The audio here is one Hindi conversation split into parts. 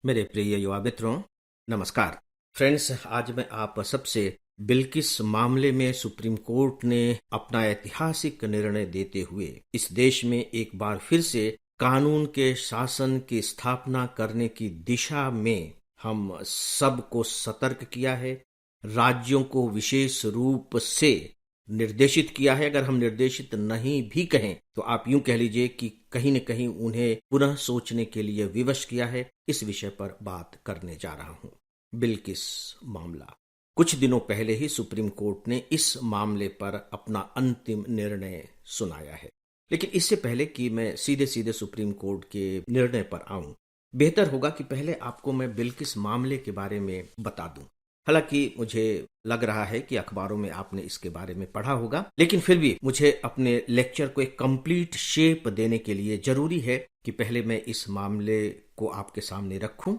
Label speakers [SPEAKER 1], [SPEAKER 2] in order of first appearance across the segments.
[SPEAKER 1] मेरे प्रिय युवा मित्रों, नमस्कार। फ्रेंड्स, आज मैं आप सबसे बिल्किस मामले में सुप्रीम कोर्ट ने अपना ऐतिहासिक निर्णय देते हुए इस देश में एक बार फिर से कानून के शासन की स्थापना करने की दिशा में हम सबको सतर्क किया है, राज्यों को विशेष रूप से निर्देशित किया है। अगर हम निर्देशित नहीं भी कहें तो आप यूं कह लीजिए कि कहीं न कहीं उन्हें पुनः सोचने के लिए विवश किया है। इस विषय पर बात करने जा रहा हूं। बिल्किस मामला। कुछ दिनों पहले ही सुप्रीम कोर्ट ने इस मामले पर अपना अंतिम निर्णय सुनाया है। लेकिन इससे पहले कि मैं सीधे सीधे सुप्रीम कोर्ट के निर्णय पर आऊं, बेहतर होगा कि पहले आपको मैं बिल्किस मामले के बारे में बता दूं। हालांकि मुझे लग रहा है कि अखबारों में आपने इसके बारे में पढ़ा होगा, लेकिन फिर भी मुझे अपने लेक्चर को एक कंप्लीट शेप देने के लिए जरूरी है कि पहले मैं इस मामले को आपके सामने रखूं।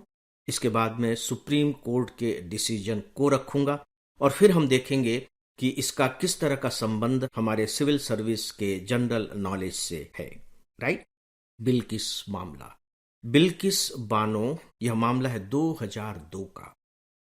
[SPEAKER 1] इसके बाद मैं सुप्रीम कोर्ट के डिसीजन को रखूंगा और फिर हम देखेंगे कि इसका किस तरह का संबंध हमारे सिविल सर्विस के जनरल नॉलेज से है। राइट। बिल्किस मामला। बिल्किस बानो, यह मामला है 2002 का।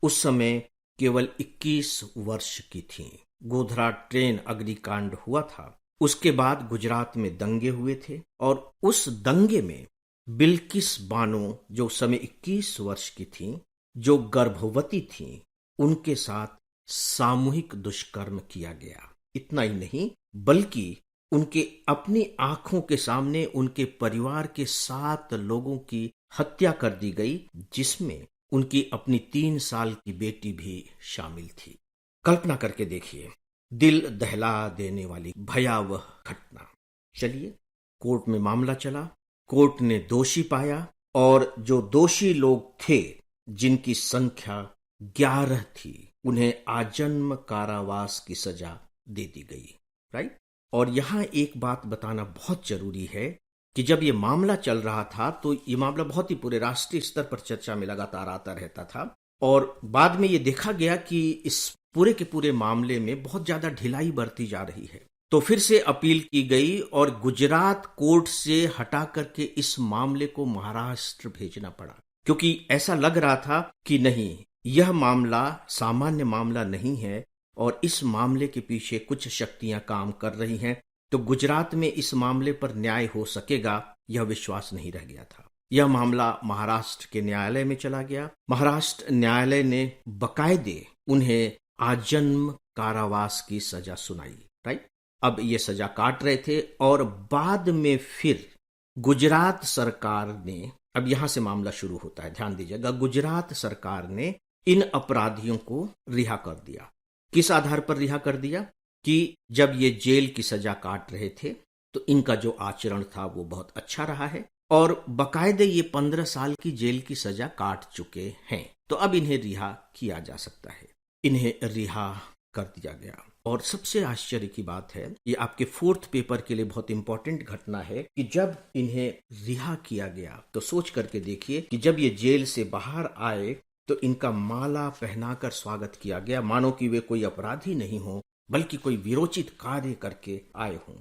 [SPEAKER 1] उस समय केवल 21 वर्ष की थी। गोधरा ट्रेन अग्निकांड हुआ था। उसके बाद गुजरात में दंगे हुए थे और उस दंगे में बिल्किस बानो, जो उस समय 21 वर्ष की थी, जो गर्भवती थी, उनके साथ सामूहिक दुष्कर्म किया गया। इतना ही नहीं, बल्कि उनके अपनी आंखों के सामने उनके परिवार के 7 लोगों की हत्या कर दी गई, जिसमें उनकी अपनी 3 साल की बेटी भी शामिल थी। कल्पना करके देखिए, दिल दहला देने वाली भयावह घटना। चलिए, कोर्ट में मामला चला। कोर्ट ने दोषी पाया और जो दोषी लोग थे, जिनकी संख्या 11 थी, उन्हें आजन्म कारावास की सजा दे दी गई। राइट। और यहां एक बात बताना बहुत जरूरी है कि जब ये मामला चल रहा था तो ये मामला बहुत ही पूरे राष्ट्रीय स्तर पर चर्चा में लगातार आता रहता था और बाद में ये देखा गया कि इस पूरे के पूरे मामले में बहुत ज्यादा ढिलाई बरती जा रही है। तो फिर से अपील की गई और गुजरात कोर्ट से हटा करके इस मामले को महाराष्ट्र भेजना पड़ा, क्योंकि ऐसा लग रहा था कि नहीं, यह मामला सामान्य मामला नहीं है और इस मामले के पीछे कुछ शक्तियां काम कर रही हैं। तो गुजरात में इस मामले पर न्याय हो सकेगा, यह विश्वास नहीं रह गया था। यह मामला महाराष्ट्र के न्यायालय में चला गया। महाराष्ट्र न्यायालय ने बकायदे उन्हें आजन्म कारावास की सजा सुनाई। राइट। अब ये सजा काट रहे थे और बाद में फिर गुजरात सरकार ने, अब यहां से मामला शुरू होता है, ध्यान दीजिएगा, गुजरात सरकार ने इन अपराधियों को रिहा कर दिया। किस आधार पर रिहा कर दिया? कि जब ये जेल की सजा काट रहे थे तो इनका जो आचरण था वो बहुत अच्छा रहा है और बकायदे ये 15 साल की जेल की सजा काट चुके हैं, तो अब इन्हें रिहा किया जा सकता है। इन्हें रिहा कर दिया गया। और सबसे आश्चर्य की बात है, ये आपके 4th पेपर के लिए बहुत इंपॉर्टेंट घटना है कि जब इन्हें रिहा किया गया तो सोच करके देखिए कि जब ये जेल से बाहर आए तो इनका माला पहनाकर स्वागत किया गया, मानो कि वे कोई अपराधी नहीं हो बल्कि कोई विरोचित कार्य करके आए हों।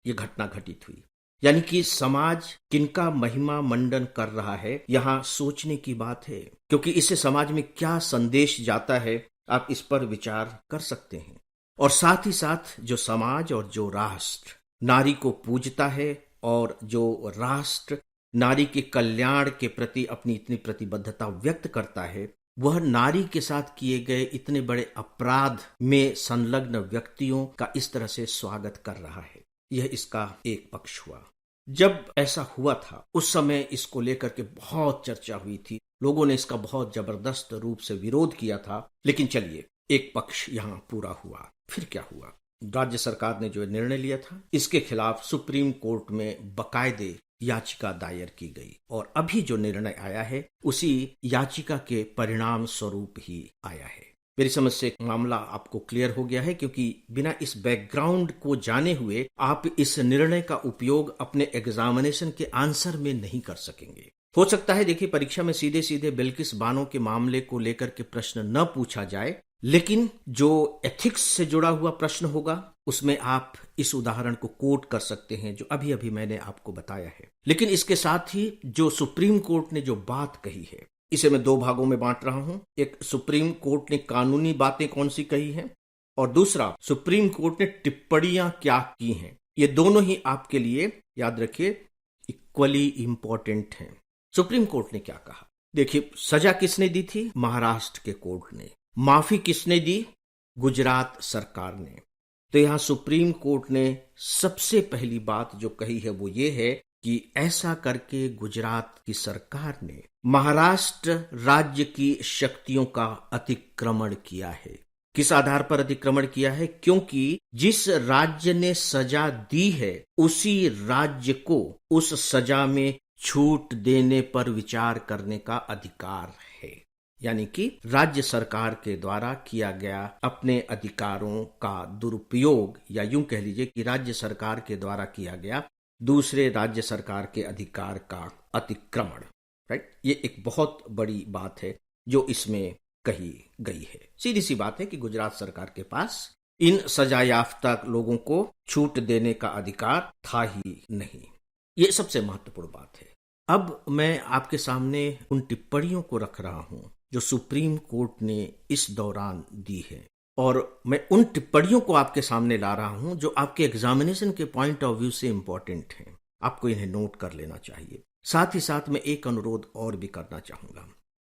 [SPEAKER 1] ये घटना घटित हुई। यानी कि समाज किनका महिमा मंडन कर रहा है, यहां सोचने की बात है, क्योंकि इससे समाज में क्या संदेश जाता है, आप इस पर विचार कर सकते हैं। और साथ ही साथ जो समाज और जो राष्ट्र नारी को पूजता है और जो राष्ट्र नारी के कल्याण के प्रति अपनी इतनी प्रतिबद्धता व्यक्त करता है, वह नारी के साथ किए गए इतने बड़े अपराध में संलग्न व्यक्तियों का इस तरह से स्वागत कर रहा है। यह इसका एक पक्ष हुआ। जब ऐसा हुआ था उस समय इसको लेकर के बहुत चर्चा हुई थी, लोगों ने इसका बहुत जबरदस्त रूप से विरोध किया था। लेकिन चलिए, एक पक्ष यहां पूरा हुआ। फिर क्या हुआ? राज्य सरकार ने जो निर्णय लिया था, इसके खिलाफ सुप्रीम कोर्ट में बकायदे याचिका दायर की गई और अभी जो निर्णय आया है उसी याचिका के परिणाम स्वरूप ही आया है। मेरी समझ से मामला आपको क्लियर हो गया है, क्योंकि बिना इस बैकग्राउंड को जाने हुए आप इस निर्णय का उपयोग अपने एग्जामिनेशन के आंसर में नहीं कर सकेंगे। हो सकता है, देखिए, परीक्षा में सीधे सीधे बिल्किस बानो के मामले को लेकर के प्रश्न न पूछा जाए, लेकिन जो एथिक्स से जुड़ा हुआ प्रश्न होगा उसमें आप इस उदाहरण को कोट कर सकते हैं जो अभी अभी मैंने आपको बताया है। लेकिन इसके साथ ही जो सुप्रीम कोर्ट ने जो बात कही है, इसे मैं दो भागों में बांट रहा हूं। एक, सुप्रीम कोर्ट ने कानूनी बातें कौन सी कही हैं, और दूसरा, सुप्रीम कोर्ट ने टिप्पणियां क्या की हैं। ये दोनों ही आपके लिए, याद रखिए, इक्वली इंपॉर्टेंट हैं। सुप्रीम कोर्ट ने क्या कहा? देखिए, सजा किसने दी थी? महाराष्ट्र के कोर्ट ने। माफी किसने दी? गुजरात सरकार ने। तो यहां सुप्रीम कोर्ट ने सबसे पहली बात जो कही है वो ये है कि ऐसा करके गुजरात की सरकार ने महाराष्ट्र राज्य की शक्तियों का अतिक्रमण किया है। किस आधार पर अतिक्रमण किया है? क्योंकि जिस राज्य ने सजा दी है उसी राज्य को उस सजा में छूट देने पर विचार करने का अधिकार है। यानी कि राज्य सरकार के द्वारा किया गया अपने अधिकारों का दुरुपयोग, या यूं कह लीजिए कि राज्य सरकार के द्वारा किया गया दूसरे राज्य सरकार के अधिकार का अतिक्रमण। राइट, ये एक बहुत बड़ी बात है जो इसमें कही गई है। सीधी सी बात है कि गुजरात सरकार के पास इन सजायाफ्ता लोगों को छूट देने का अधिकार था ही नहीं। ये सबसे महत्वपूर्ण बात है। अब मैं आपके सामने उन टिप्पणियों को रख रहा हूं जो सुप्रीम कोर्ट ने इस दौरान दी है, और मैं उन टिप्पणियों को आपके सामने ला रहा हूं जो आपके एग्जामिनेशन के पॉइंट ऑफ व्यू से इंपॉर्टेंट हैं। आपको इन्हें नोट कर लेना चाहिए। साथ ही साथ मैं एक अनुरोध और भी करना चाहूंगा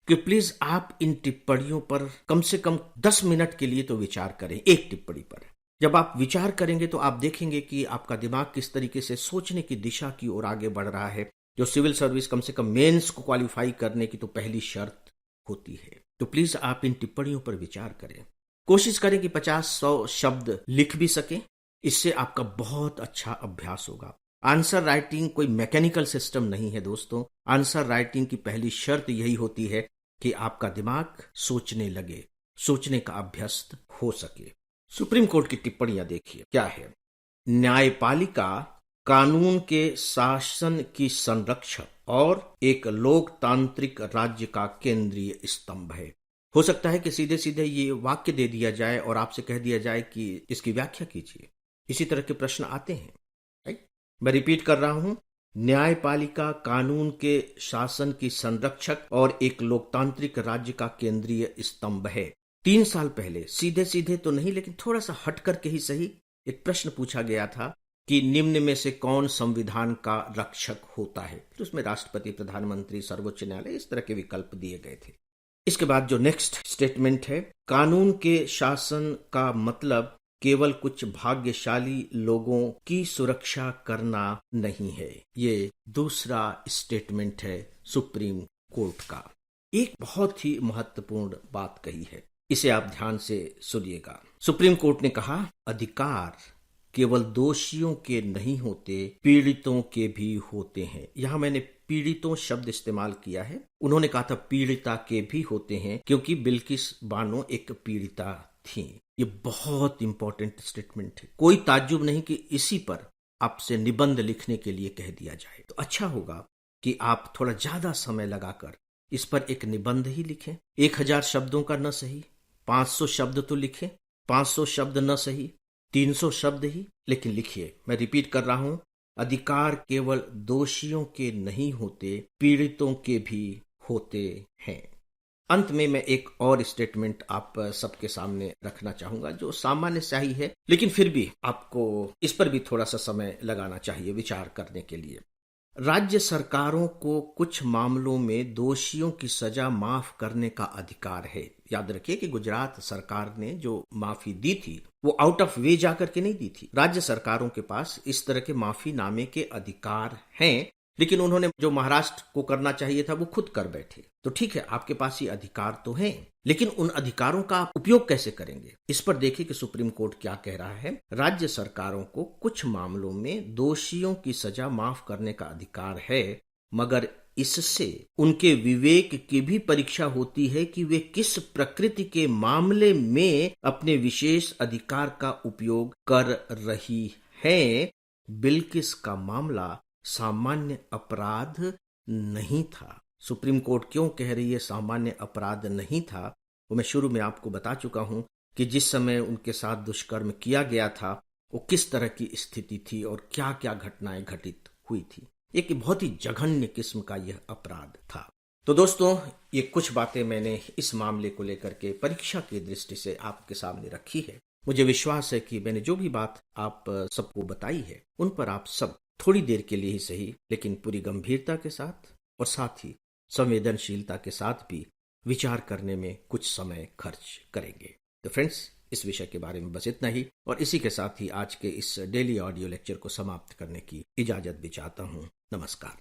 [SPEAKER 1] कि प्लीज आप इन टिप्पणियों पर कम से कम 10 मिनट के लिए तो विचार करें, एक टिप्पणी पर। जब आप विचार करेंगे तो आप देखेंगे कि आपका दिमाग किस तरीके से सोचने की दिशा की ओर आगे बढ़ रहा है, जो सिविल सर्विस कम से कम मेंस को क्वालिफाई करने की तो पहली शर्त होती है। तो प्लीज आप इन टिप्पणियों पर विचार करें। कोशिश करें कि 50-100 शब्द लिख भी सकें। इससे आपका बहुत अच्छा अभ्यास होगा। आंसर राइटिंग कोई मैकेनिकल सिस्टम नहीं है दोस्तों। आंसर राइटिंग की पहली शर्त यही होती है कि आपका दिमाग सोचने लगे, सोचने का अभ्यस्त हो सके। सुप्रीम कोर्ट की टिप्पणियां देखिए क्या है। न्यायपालिका कानून के शासन की संरक्षक और एक लोकतांत्रिक राज्य का केंद्रीय स्तंभ है। हो सकता है कि सीधे सीधे ये वाक्य दे दिया जाए और आपसे कह दिया जाए कि इसकी व्याख्या कीजिए। इसी तरह के प्रश्न आते हैं। राइट, मैं रिपीट कर रहा हूं। न्यायपालिका कानून के शासन की संरक्षक और एक लोकतांत्रिक राज्य का केंद्रीय स्तंभ है। 3 साल पहले सीधे सीधे तो नहीं, लेकिन थोड़ा सा हट करके ही सही, एक प्रश्न पूछा गया था कि निम्न में से कौन संविधान का रक्षक होता है। फिर उसमें राष्ट्रपति, प्रधानमंत्री, सर्वोच्च न्यायालय, इस तरह के विकल्प दिए गए थे। इसके बाद जो नेक्स्ट स्टेटमेंट है, कानून के शासन का मतलब केवल कुछ भाग्यशाली लोगों की सुरक्षा करना नहीं है। ये दूसरा स्टेटमेंट है सुप्रीम कोर्ट का। एक बहुत ही महत्वपूर्ण बात कही है, इसे आप ध्यान से सुनिएगा। सुप्रीम कोर्ट ने कहा, अधिकार केवल दोषियों के नहीं होते, पीड़ितों के भी होते हैं। यहां मैंने पीड़ितों शब्द इस्तेमाल किया है। उन्होंने कहा था पीड़िता के भी होते हैं, क्योंकि बिल्किस बानो एक पीड़िता थी। ये बहुत इंपॉर्टेंट स्टेटमेंट है। कोई ताज्जुब नहीं कि इसी पर आपसे निबंध लिखने के लिए कह दिया जाए। तो अच्छा होगा कि आप थोड़ा ज्यादा समय लगाकर इस पर एक निबंध ही लिखें। 1000 शब्दों का न सही, 500 शब्द तो लिखें। 500 शब्द न सही, 300 शब्द ही, लेकिन लिखिए। मैं रिपीट कर रहा हूं, अधिकार केवल दोषियों के नहीं होते, पीड़ितों के भी होते हैं। अंत में मैं एक और स्टेटमेंट आप सबके सामने रखना चाहूंगा जो सामान्य सा ही है, लेकिन फिर भी आपको इस पर भी थोड़ा सा समय लगाना चाहिए विचार करने के लिए। राज्य सरकारों को कुछ मामलों में दोषियों की सजा माफ करने का अधिकार है। याद रखिए कि गुजरात सरकार ने जो माफी दी थी वो आउट ऑफ वे जाकर के नहीं दी थी। राज्य सरकारों के पास इस तरह के माफी नामे के अधिकार हैं, लेकिन उन्होंने जो महाराष्ट्र को करना चाहिए था वो खुद कर बैठे। तो ठीक है, आपके पास ये अधिकार तो हैं, लेकिन उन अधिकारों का आप उपयोग कैसे करेंगे, इस पर देखिए कि सुप्रीम कोर्ट क्या कह रहा है। राज्य सरकारों को कुछ मामलों में दोषियों की सजा माफ करने का अधिकार है, मगर इससे उनके विवेक की भी परीक्षा होती है कि वे किस प्रकृति के मामले में अपने विशेष अधिकार का उपयोग कर रही हैं। बिल्किस का मामला सामान्य अपराध नहीं था। सुप्रीम कोर्ट क्यों कह रही है सामान्य अपराध नहीं था, वो मैं शुरू में आपको बता चुका हूं कि जिस समय उनके साथ दुष्कर्म किया गया था वो किस तरह की स्थिति थी और क्या क्या घटनाएं घटित हुई थी। एक बहुत ही जघन्य किस्म का यह अपराध था। तो तो दोस्तों, ये कुछ बातें मैंने इस मामले को लेकर के परीक्षा की दृष्टि से आपके सामने रखी है। मुझे विश्वास है कि मैंने जो भी बात आप सबको बताई है उन पर आप सब थोड़ी देर के लिए ही सही लेकिन पूरी गंभीरता के साथ और साथ ही संवेदनशीलता के साथ भी विचार करने में कुछ समय खर्च करेंगे। तो फ्रेंड्स, इस विषय के बारे में बस इतना ही, और इसी के साथ ही आज के इस डेली ऑडियो लेक्चर को समाप्त करने की इजाजत भी चाहता हूँ। नमस्कार।